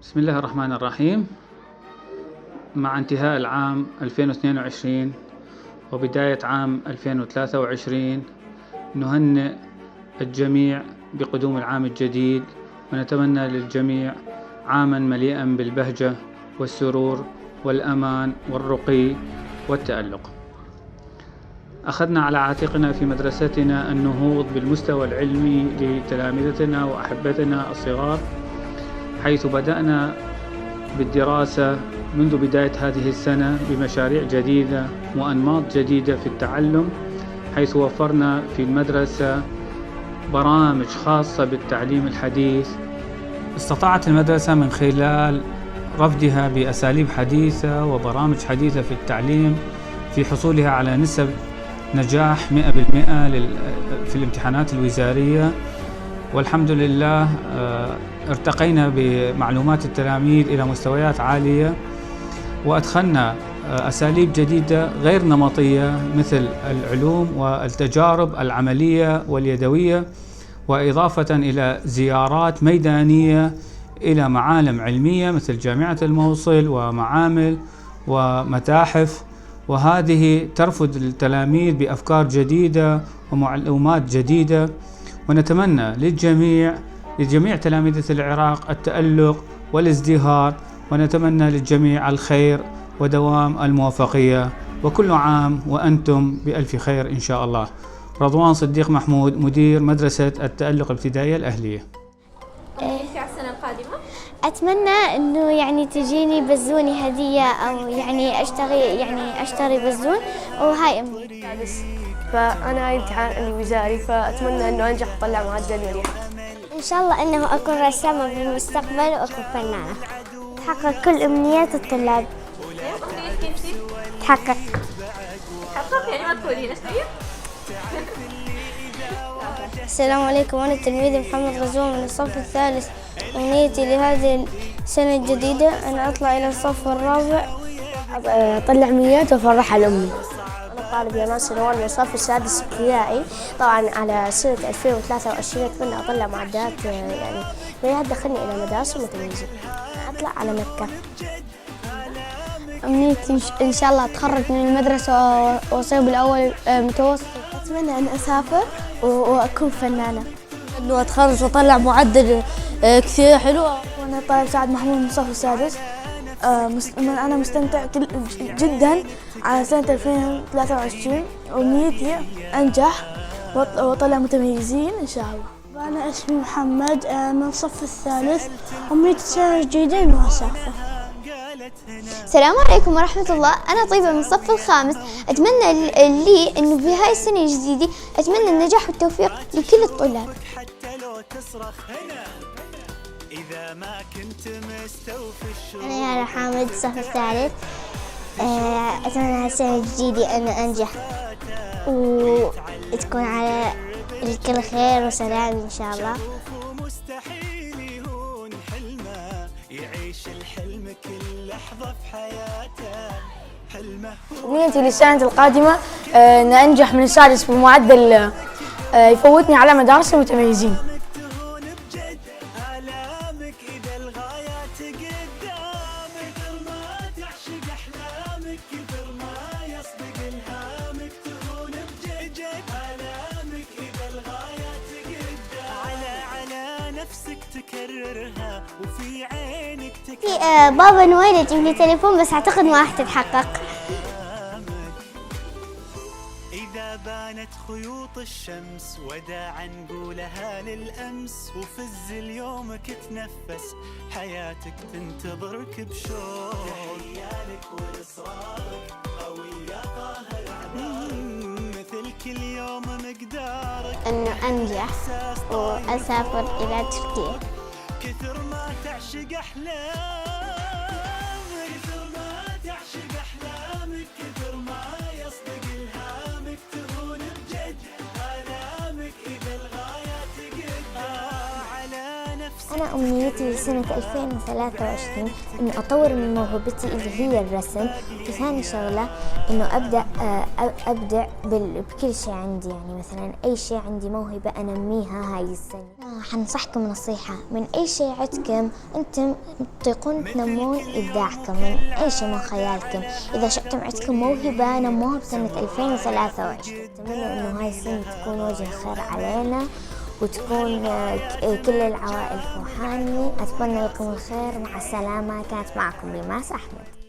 بسم الله الرحمن الرحيم. مع انتهاء العام 2022 وبداية عام 2023 نهنئ الجميع بقدوم العام الجديد، ونتمنى للجميع عاما مليئا بالبهجة والسرور والأمان والرقي والتألق. أخذنا على عاتقنا في مدرستنا النهوض بالمستوى العلمي لتلامذتنا وأحبتنا الصغار، حيث بدأنا بالدراسة منذ بداية هذه السنة بمشاريع جديدة وأنماط جديدة في التعلم، حيث وفرنا في المدرسة برامج خاصة بالتعليم الحديث. استطاعت المدرسة من خلال رفدها بأساليب حديثة وبرامج حديثة في التعليم في حصولها على نسب نجاح 100% في الامتحانات الوزارية، والحمد لله ارتقينا بمعلومات التلاميذ إلى مستويات عالية، وأدخلنا أساليب جديدة غير نمطية مثل العلوم والتجارب العملية واليدوية، وإضافة إلى زيارات ميدانية إلى معالم علمية مثل جامعة الموصل ومعامل ومتاحف، وهذه ترفض التلاميذ بأفكار جديدة ومعلومات جديدة. ونتمنى لجميع تلاميذ العراق التألق والازدهار، ونتمنى للجميع الخير ودوام الموفقية، وكل عام وأنتم بألف خير إن شاء الله. رضوان صديق محمود، مدير مدرسة التألق الابتدائية الأهلية. في السنة القادمة أتمنى إنه تجيني بزوني هدية، أو أشتري بزون، وهاي أمنيتي. فأنا امتحان الوزاري، فأتمنى إنه أنجح وأطلع معدل مليح. إن شاء الله إنه أكون رسامة في المستقبل وأكون فنانة، تحقق كل أمنيات الطلاب. أمنيتك أنتِ؟ تحقق يعني ما تقولين شوية؟ السلام عليكم، أنا التلميذ محمد غزوان من الصف الثالث. أمنيتي لهذه السنة الجديدة أن أطلع إلى الصف الرابع، أطلع أمنيات وأفرح على أمي. أنا طالب يانس نوال من الصف السادس ابتدائي. طبعا على سنة 2023 أتمنى أطلع معدات ما تدخلني إلى مدارس متميزة، أطلع على مكة. أمنيتي إن شاء الله أتخرج من المدرسة وأصير بالأول متوسط. أتمنى أن أسافر وأكون فنانة، إنه أتخرج وأطلع معدل كثير حلو. وأنا طالب سعد محمود من الصف السادس. أنا مستمتع جدا على سنة 2023. أمنيتي أنجح وأطلع متميزين إن شاء الله. أنا اسمي محمد من الصف الثالث. أمنيتي السنة الجديدة إنه أسافر. السلام عليكم ورحمة الله، أنا طيبة من الصف الخامس. أتمنى لي إنه في هاي السنة الجديدة أتمنى النجاح والتوفيق لكل الطلاب. أنا يارا حامد الصف الثالث. أتمنى هالسنة الجديدة أن أنجح وتكون على الكل خير وسلام إن شاء الله. يعيش الحلم كل لحظة في حياته حلمه. أمنيتي للسنة القادمة أن أنجح من السادس بمعدل يفوتني على مدارس المتميزين. تكررها وفي عينك بابا نويل يجيب لي تليفون، بس أعتقد ما راح تتحقق. إذا بانت خيوط الشمس وداعا نقولها للأمس، وفز اليومك تنفس حياتك تنتظرك بشوق. تحيالك وإصرارك قوية قاهر مثل كل يوم مقدارك إنه أنجح وأسافر إلى تركيا. كثر ما تعشق أحلامك، كثر ما تعشق أحلامك، كثر ما يصدق إلهامك، تهون بجد آلامك إذا الغاية تقدر على نفسك. أنا أمنيتي لسنة 2023 إني أطور من موهبتي اللي هي الرسم، وثاني شغلة إنه أبدع بكل شيء عندي، يعني مثلا أي شيء عندي موهبة أنميها هاي السنة. حنصحكم نصيحة، من أي شيء عندكم أنتم تطيقون تنمون إبداعكم من أي شيء من خيالكم. إذا شئتم عندكم موهبة نموها بسنة 2023. أتمنى إنه هاي السنة تكون وجه خير علينا وتكون كل العوائل فوحاني. أتمنى لكم الخير، مع السلامة. كانت معكم ريماس أحمد.